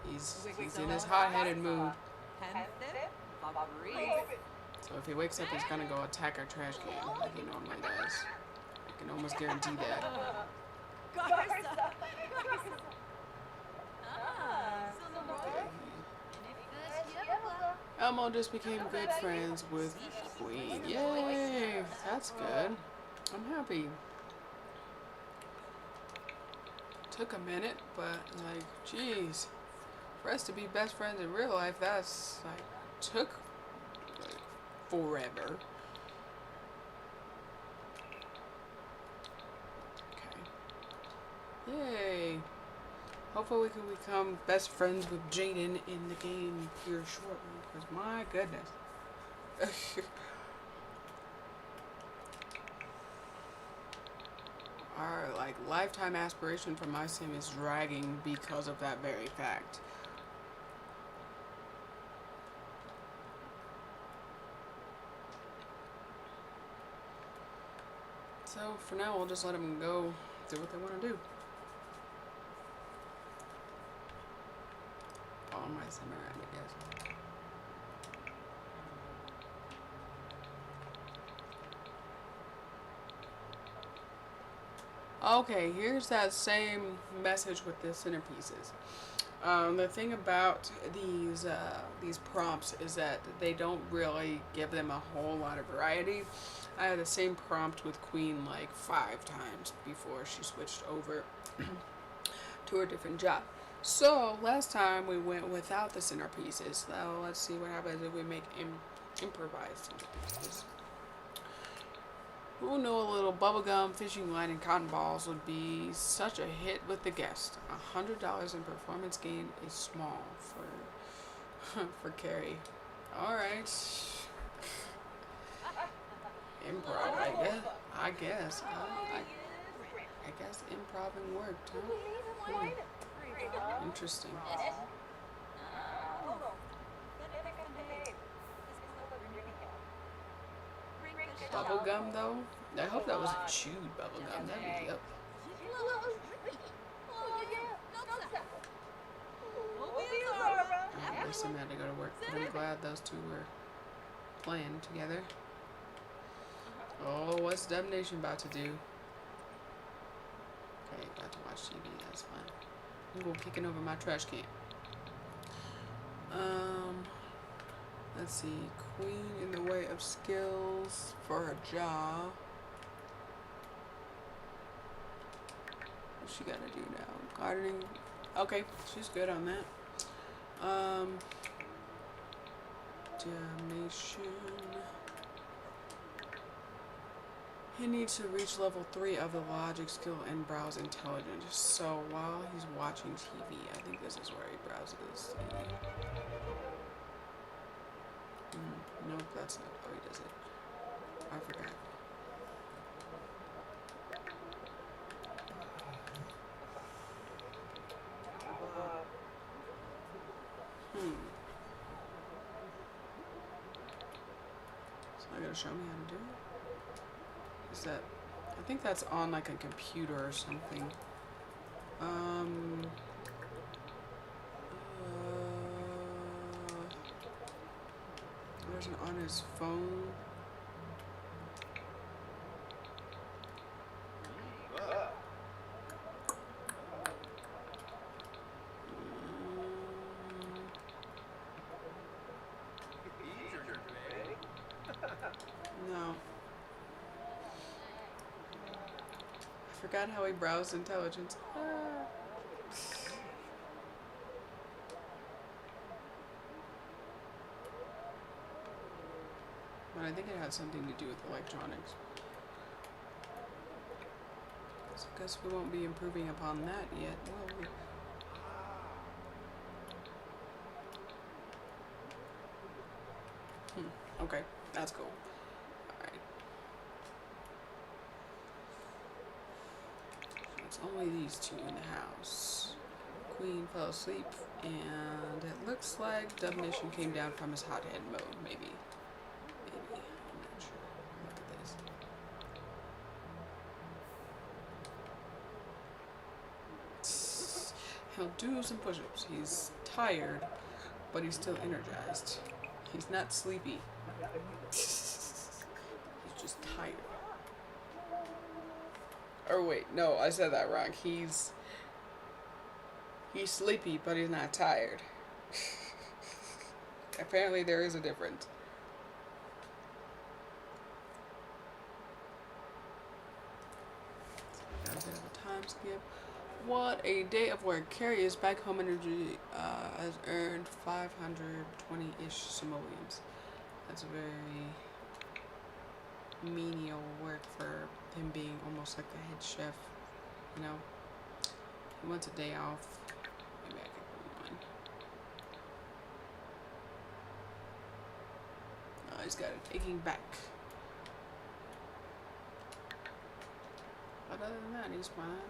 He's in his hot-headed mood. So if he wakes up, he's gonna go attack our trash can like he normally does. I can almost guarantee that. Elmo just became good friends with Queen. Yay! That's good. I'm happy. Took a minute, but like, jeez. For us to be best friends in real life, that's like, took like forever. Yay. Hopefully we can become best friends with Jaden in the game here shortly. Because my goodness. Our like lifetime aspiration for my sim is dragging because of that very fact. So for now, we'll just let them go do what they want to do. Follow my sim around, I guess. Okay, here's that same message with the centerpieces. The thing about these prompts is that they don't really give them a whole lot of variety. I had the same prompt with Queen like 5 times before she switched over to a different job. So last time we went without the centerpieces. So let's see what happens if we make improvised centerpieces. Who knew a little bubblegum, fishing line, and cotton balls would be such a hit with the guest? $100 in performance gain is small for Carrie. All right, improv. I guess. I guess improving worked. Huh? Interesting. Bubblegum though? I hope that was chewed bubblegum. That'd be dope. I guess I'm had to go to work, but I'm glad those two were playing together. Oh, what's Devnation about to do? Okay, about to watch TV, that's fine. I'm going kicking over my trash can. Let's see. Queen in the way of skills for her job. What's she gotta do now? Gardening. Okay, she's good on that. Devnation. He needs to reach level 3 of the logic skill and browse intelligence. So while he's watching TV, I think this is where he browses. Nope, that's not how he does it. I forgot. It's not gonna show me how to do it. Is that? I think that's on like a computer or something. Wasn't on his phone. No. I forgot how he browsed intelligence. But I think it had something to do with electronics. So I guess we won't be improving upon that yet, will we? Okay, that's cool. Alright. It's only these two in the house. Queen fell asleep, and it looks like Devnation came down from his hothead mode, maybe. I'm not sure. Look at this. He'll do some push-ups. He's tired, but he's still energized. He's not sleepy. He's just tired. Or wait, no, I said that wrong. He's sleepy, but he's not tired. Apparently there is a difference. Got a bit of a time skip. What a day of work. Carrie is back home energy has earned 520-ish simoleons. That's very menial work for him being almost like the head chef, you know. He wants a day off. Maybe I could give him one. Oh, he's got it taking back. But other than that, he's fine.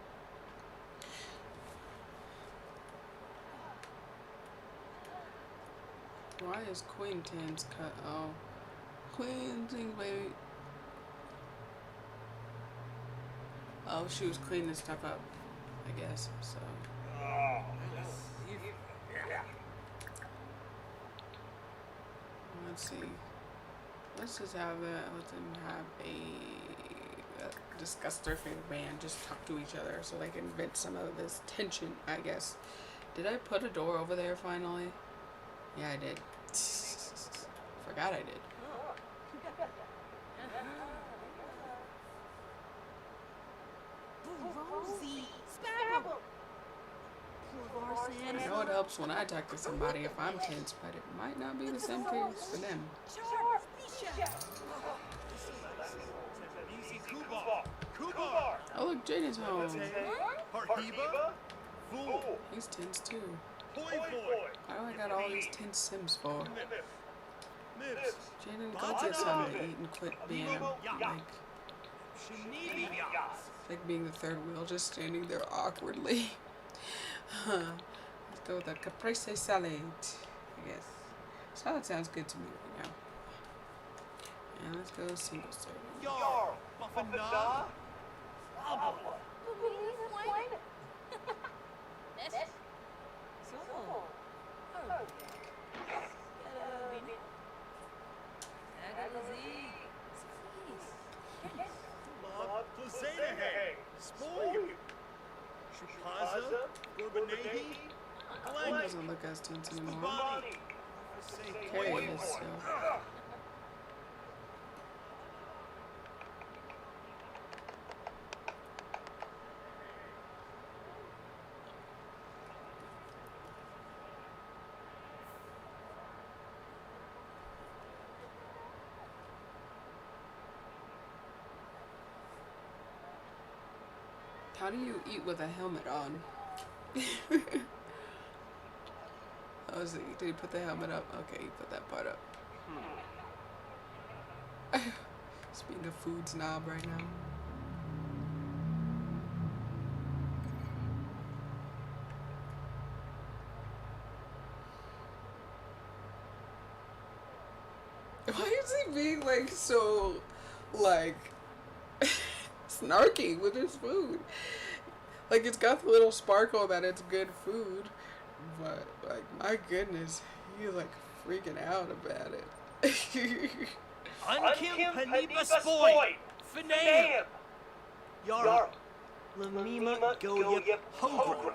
Why is Queen Tens cut? Oh, Queen thing, baby. Oh, she was cleaning stuff up, I guess. So. Let's see. Let's just have that. Let them have a discuss their favorite band. Just talk to each other so they can vent some of this tension, I guess. Did I put a door over there finally? Yeah, I did. Forgot I did. Rosie, Spabble. I know it helps when I talk to somebody if I'm tense, but it might not be the same case for them. Oh look, Jaden's home. He's tense too. Why do I got all these tense Sims for? Jaden, go get something to eat and quit being like being the third wheel, just standing there awkwardly. Let's go with a caprese salad, I guess. Salad sounds good to me right now. And let's go single serve. He doesn't look as tense anymore. Carry this still. How do you eat with a helmet on? I was like, did he put the helmet up? Okay, he put that part up. He's being a food snob right now. Why is he being like so like snarky with his food? Like it's got the little sparkle that it's good food, but like my goodness, he's like freaking out about it. Unkim Paniba Spoy! Fanam! Yar Lamima go yip Hogra!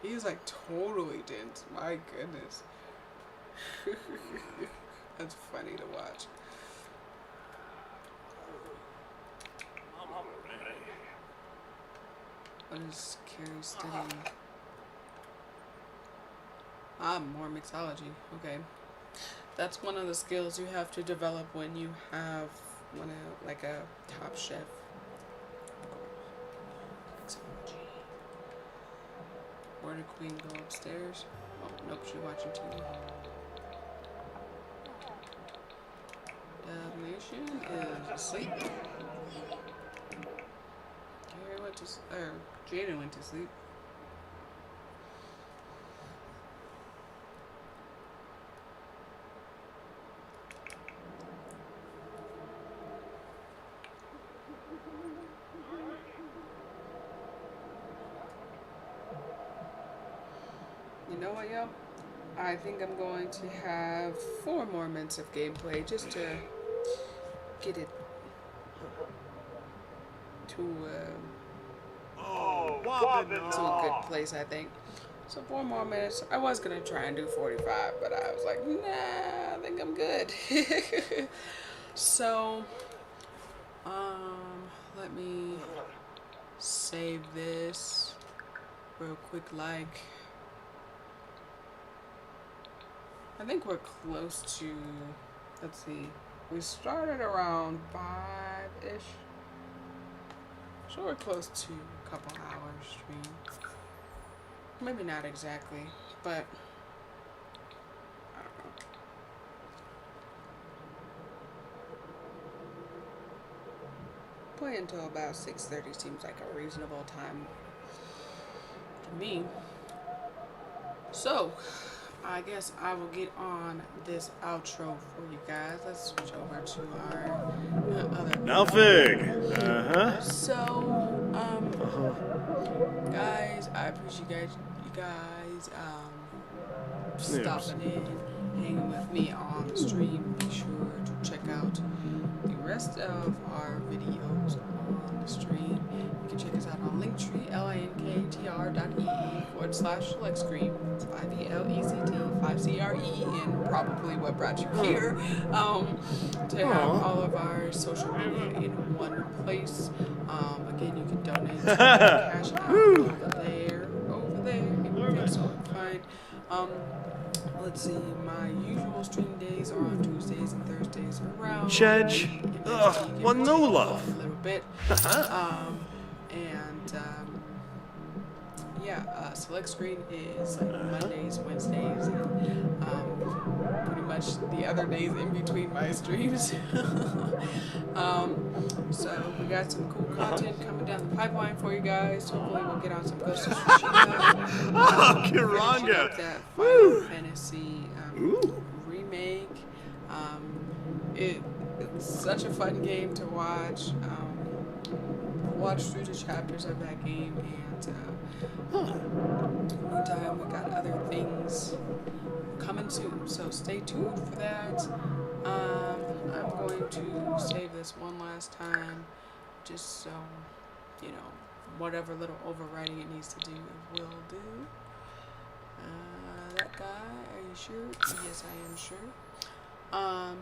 He's like totally dense. My goodness. That's funny to watch. What is Carrie studying? More mixology. Okay. That's one of the skills you have to develop when you have like a top chef. Mixology. Where did Queen go upstairs? Oh, nope, she's watching TV. Devnation is asleep. Gary went to Jaden went to sleep. You know what, y'all? I think I'm going to have 4 more minutes of gameplay just to get it to a good place, I think. So 4 more minutes. I was gonna try and do 45, but I was like, nah, I think I'm good. So, let me save this real quick. Like, I think we're close to. Let's see. We started around 5-ish. So we're close to a couple hours stream. Maybe not exactly, but I don't know. Play until about 6:30 seems like a reasonable time to me. So, I guess I will get on this outro for you guys. Let's switch over to our other. Now, Fig. Uh-huh. So, guys, I appreciate you guys stopping in, hanging with me on the stream. Be sure to check out the rest of our videos on the stream. You can check us out on Linktree, linktr.ee/selectscreen. It's 5ELECT, 5CREEN, probably what brought you here. To have all of our social media in one place. Again, you can donate to Cash App over there. So fine. Let's see, my usual stream days are on Tuesdays and Thursdays around. Chedge. Well, no love. A little bit. Select Screen is like Mondays, Wednesdays, and pretty much the other days in between my streams. So we got some cool content coming down the pipeline for you guys. Hopefully we'll get on some Ghost of Tsushima. Kiranga. That Final Fantasy remake. It's such a fun game to watch. Watch through the chapters of that game, and meantime we got other things coming soon, so stay tuned for that. I'm going to save this one last time, just so you know, whatever little overwriting it needs to do, it will do. That guy, are you sure? Yes, I am sure.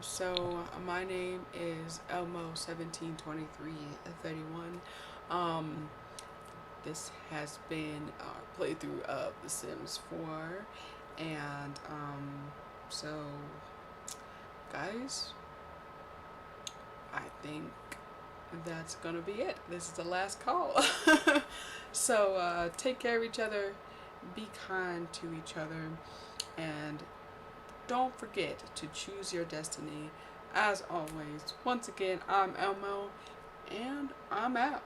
So my name is Elmo172331. This has been our playthrough of The Sims 4, and so guys, I think that's gonna be it. This is the last call. So take care of each other, be kind to each other, and don't forget to choose your destiny. As always, once again, I'm Elmo, and I'm out.